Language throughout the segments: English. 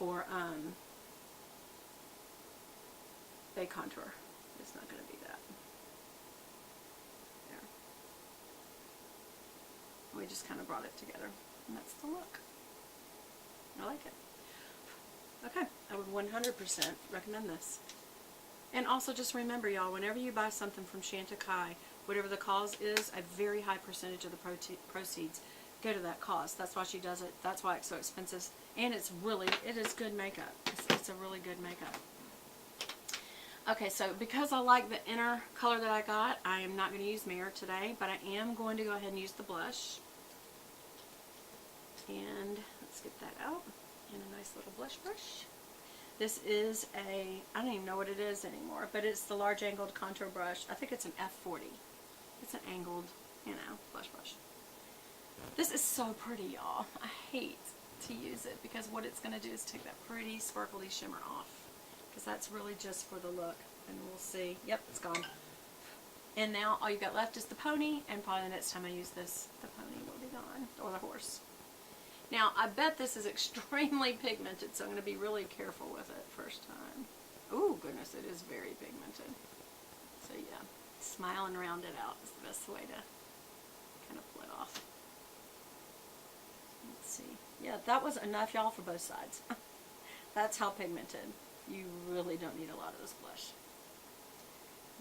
for a contour. It's not going to be that. There. We just kind of brought it together, and that's the look. I like it. Okay, I would 100% recommend this. And also just remember, y'all, whenever you buy something from Chantecaille, whatever the cause is, a very high percentage of the proceeds go to that cause. That's why she does it. That's why it's so expensive. And it is good makeup. It's a really good makeup. Okay, so because I like the inner color that I got, I am not going to use mirror today, but I am going to go ahead and use the blush. And let's get that out in a nice little blush brush. This is I don't even know what it is anymore, but it's the large angled contour brush. I think it's an F40. It's an angled, blush brush. This is so pretty, y'all. I hate to use it because what it's going to do is take that pretty sparkly shimmer off. Because that's really just for the look. And we'll see. Yep, it's gone. And now all you've got left is the pony, and probably the next time I use this, the pony will be gone. Or the horse. Now, I bet this is extremely pigmented, so I'm going to be really careful with it first time. Ooh, goodness, it is very pigmented. So, yeah, smile and round it out is the best way to kind of pull it off. Let's see. Yeah, that was enough, y'all, for both sides. That's how pigmented. You really don't need a lot of this blush.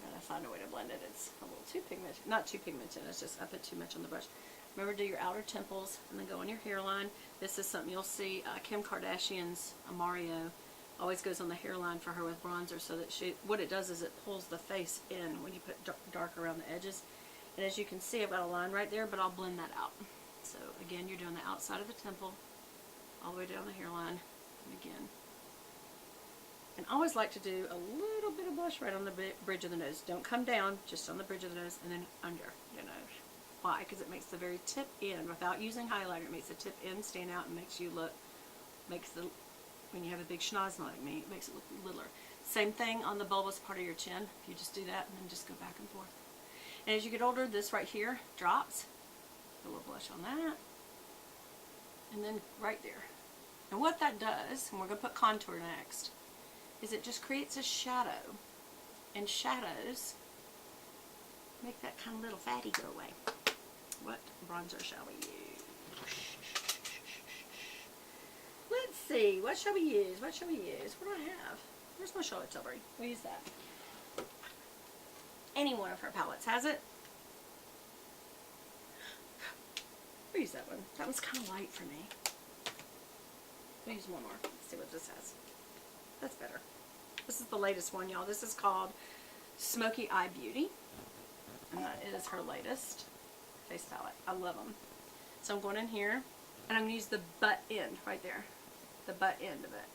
I'm going to find a way to blend it. It's a little too pigmented. Not too pigmented, it's just I put too much on the brush. Remember to do your outer temples and then go on your hairline. This is something you'll see Kim Kardashian's Mario always goes on the hairline for her with bronzer, so that what it does is it pulls the face in when you put dark around the edges. And as you can see, I've got a line right there, but I'll blend that out. So again, you're doing the outside of the temple all the way down the hairline, and again. And I always like to do a little bit of blush right on the bridge of the nose. Don't come down, just on the bridge of the nose and then under your nose. Why? Because it makes the very tip end, without using highlighter, it makes the tip end stand out and makes you look, when you have a big schnoz like me, it makes it look littler. Same thing on the bulbous part of your chin. If you just do that and then just go back and forth. And as you get older, this right here drops. Put a little blush on that. And then right there. And what that does, and we're going to put contour next, is it just creates a shadow. And shadows make that kind of little fatty go away. What bronzer shall we use? Let's see. What shall we use? What shall we use? What do I have? Where's my Charlotte Tilbury? We'll use that. Any one of her palettes has it. We'll use that one. That one's kind of light for me. We'll use one more. Let's see what this has. That's better. This is the latest one, y'all. This is called Smoky Eye Beauty. And that is her latest face palette. I love them. So I'm going in here, and I'm going to use the butt end right there. The butt end of it.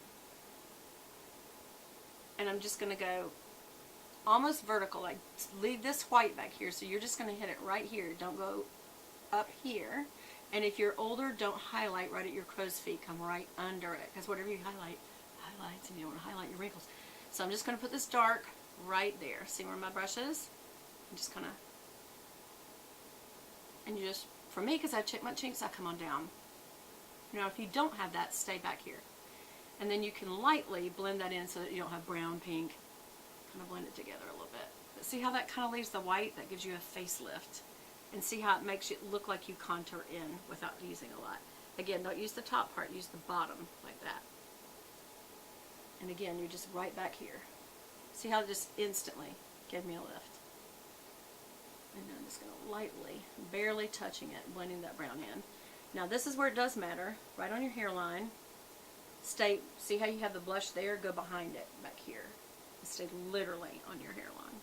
And I'm just going to go almost vertical, like leave this white back here. So you're just going to hit it right here. Don't go up here. And if you're older, don't highlight right at your crow's feet. Come right under it. Because whatever you highlight, highlights, and you don't want to highlight your wrinkles. So I'm just going to put this dark right there. See where my brush is? I'm just going to, and you just, for me, because I check my chinks, I come on down. Now, if you don't have that, stay back here. And then you can lightly blend that in so that you don't have brown, pink. Kind of blend it together a little bit. But see how that kind of leaves the white? That gives you a facelift. And see how it makes it look like you contour in without using a lot. Again, don't use the top part, use the bottom like that. And again, you're just right back here. See how it just instantly gave me a lift. And then I'm just going to lightly, barely touching it, blending that brown in. Now this is where it does matter, right on your hairline. Stay, see how you have the blush there? Go behind it, back here. And stay literally on your hairline.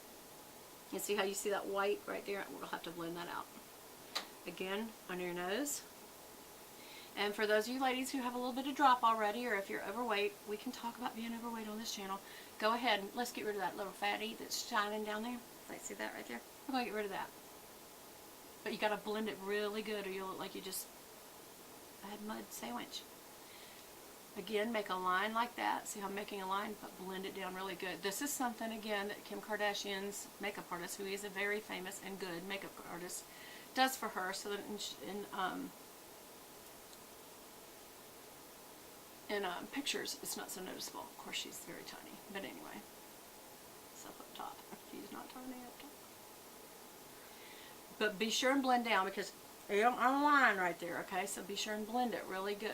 You see how you see that white right there? We'll have to blend that out. Again, on your nose. And for those of you ladies who have a little bit of drop already, or if you're overweight, we can talk about being overweight on this channel. Go ahead and let's get rid of that little fatty that's shining down there. Like, see that right there? We're going to get rid of that. But you got to blend it really good or you'll look like you just had mud sandwich. Again, make a line like that. See how I'm making a line? But blend it down really good. This is something, again, that Kim Kardashian's makeup artist, who is a very famous and good makeup artist, does for in pictures, it's not so noticeable. Of course, she's very tiny. But anyway, it's up top. She's not tiny up top. But be sure and blend down because you don't have a line right there, okay? So be sure and blend it really good.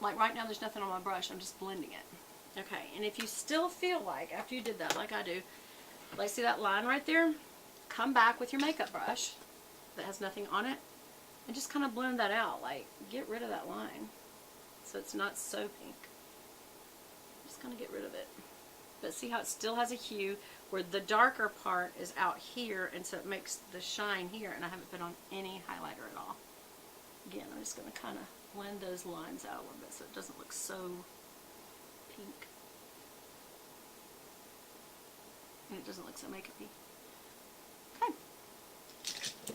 Like right now, there's nothing on my brush. I'm just blending it. Okay, and if you still feel like, after you did that, like I do, like see that line right there? Come back with your makeup brush that has nothing on it and just kind of blend that out. Like, get rid of that line so it's not so pink. Just kind of get rid of it. But see how it still has a hue where the darker part is out here, and so it makes the shine here, and I haven't put on any highlighter at all. Again, I'm just going to kind of blend those lines out a little bit so it doesn't look so pink. And it doesn't look so makeup-y. Okay.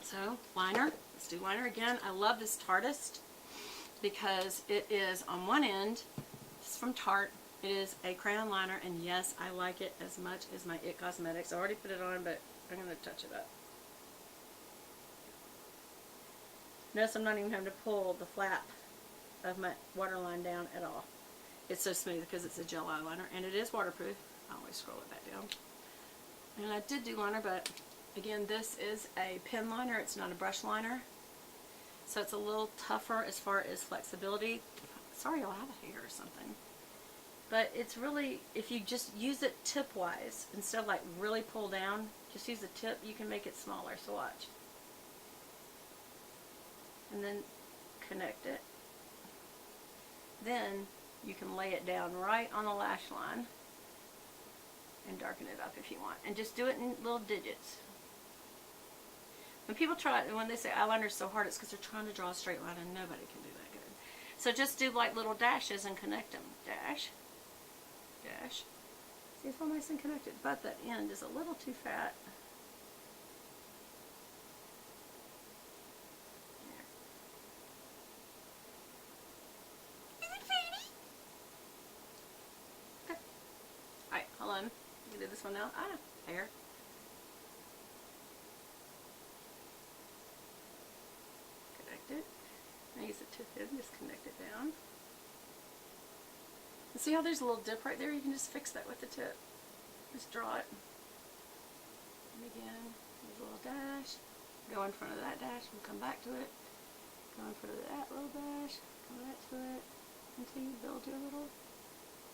So, liner. Let's do liner again. I love this Tartist because it is on one end, this is from Tarte. It is a crayon liner, and yes, I like it as much as my It Cosmetics. I already put it on, but I'm going to touch it up. Notice I'm not even having to pull the flap of my waterline down at all. It's so smooth because it's a gel eyeliner, and it is waterproof. I always scroll it back down. And I did do liner, but again, this is a pen liner. It's not a brush liner. So it's a little tougher as far as flexibility. Sorry, I'll have a hair or something. But it's really, if you just use it tip-wise, instead of like really pull down, just use the tip, you can make it smaller. So watch. And then connect it. Then you can lay it down right on the lash line and darken it up if you want. And just do it in little digits. When people try, when they say eyeliner is so hard, it's because they're trying to draw a straight line, and nobody can do that good. So just do like little dashes and connect them. Dash. Dash. See, it's all nice and connected, but the end is a little too fat. There. Is it pretty? Okay. Alright, hold on. You can do this one now. Hair. Connect it. Now use the tip and just connect it down. And see how there's a little dip right there? You can just fix that with the tip. Just draw it. And again, there's a little dash. Go in front of that dash and come back to it. Go in front of that little dash. Come back to it until you build your little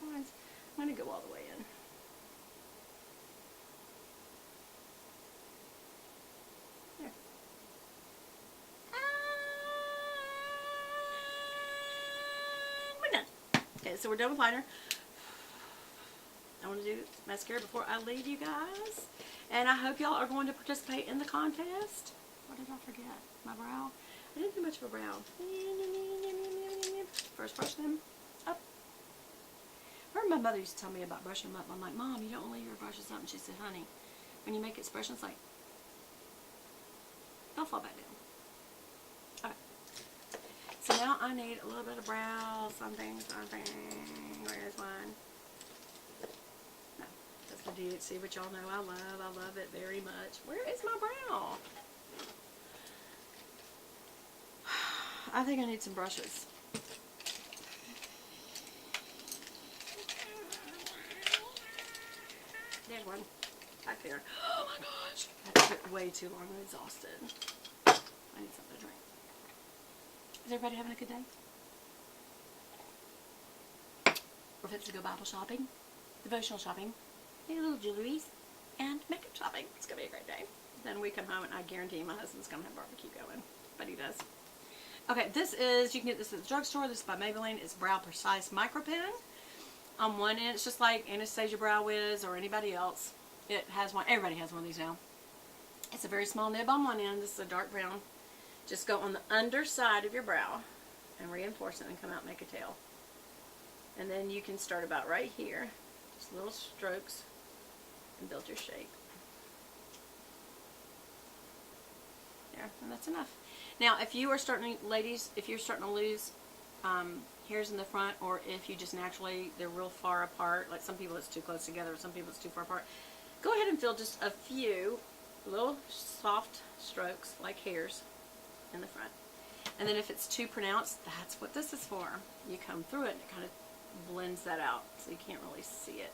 lines. I'm going to go all the way in. There. Okay, so we're done with liner. I want to do mascara before I leave you guys. And I hope y'all are going to participate in the contest. What did I forget? My brow? I didn't do much of a brow. First brush them up. I remember my mother used to tell me about brushing them up. I'm like, Mom, you don't leave your brushes up. And she said, honey, when you make expressions like, they'll fall back down. So now I need a little bit of brow, something. Where's mine? No, that's the DHC, which y'all know I love it very much. Where is my brow? I think I need some brushes. There's one back there. Oh my gosh, that took way too long. I'm exhausted. I need something to drink. Is everybody having a good day? We're fixing to go Bible shopping, devotional shopping, maybe little jewelries, and makeup shopping. It's going to be a great day. Then we come home and I guarantee my husband's going to have barbecue going. But he does. Okay, this is, you can get this at the drugstore. This is by Maybelline. It's Brow Precise Micro Pen. On one end, it's just like Anastasia Brow Wiz or anybody else. It has one. Everybody has one of these now. It's a very small nib on one end. This is a dark brown. Just go on the underside of your brow and reinforce it and come out and make a tail. And then you can start about right here. Just little strokes and build your shape. There, and that's enough. Now, if you are starting, ladies, if you're starting to lose hairs in the front, or if you just naturally, they're real far apart, like some people it's too close together, some people it's too far apart, go ahead and fill just a few little soft strokes, like hairs, in the front. And then if it's too pronounced, that's what this is for. You come through it and it kind of blends that out so you can't really see it.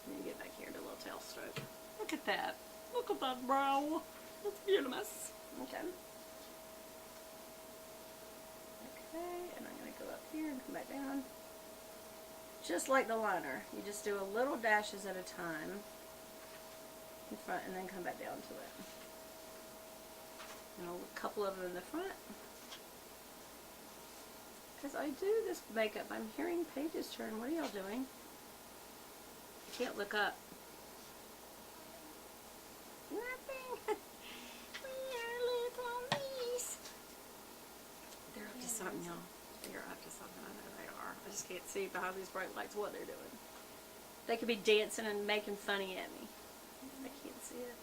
And then you get back here to a little tail stroke. Look at that. Look at that brow. That's beautiful. Okay. Okay, and I'm going to go up here and come back down. Just like the liner. You just do a little dashes at a time in front and then come back down to it. And a couple of them in the front. As I do this makeup, I'm hearing pages turn. What are y'all doing? I can't look up. Nothing. We are little mice. They're up to something, y'all. They're up to something. I know they are. I just can't see behind these bright lights what they're doing. They could be dancing and making funny at me. I can't see it.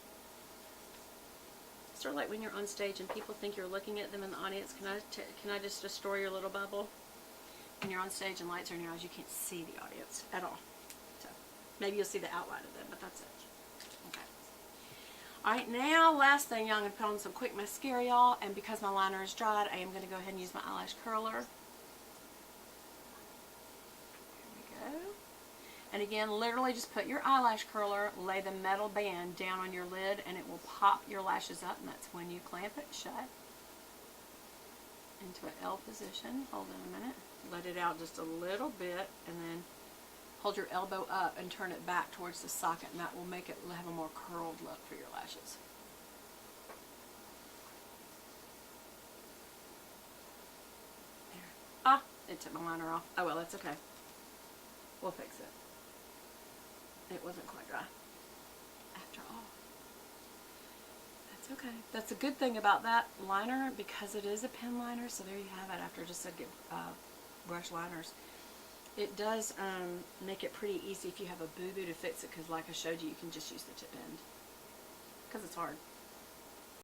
Sort of like when you're on stage and people think you're looking at them in the audience. Can I just destroy your little bubble? When you're on stage and lights are in your eyes, you can't see the audience at all. So maybe you'll see the outline of them, but that's it. Okay. All right, now last thing, y'all, I'm going to put on some quick mascara, y'all. And because my liner is dried, I am going to go ahead and use my eyelash curler. There we go. And again, literally just put your eyelash curler, lay the metal band down on your lid, and it will pop your lashes up, and that's when you clamp it shut into an L position. Hold on a minute. Let it out just a little bit, and then hold your elbow up and turn it back towards the socket, and that will make it have a more curled look for your lashes. There. Ah, it took my liner off. Oh well, that's okay. We'll fix it. It wasn't quite dry after all. That's okay. That's a good thing about that liner, because it is a pen liner, so there you have it. After just a good brush liners, it does make it pretty easy if you have a boo-boo to fix it, because like I showed you, you can just use the tip end because it's hard.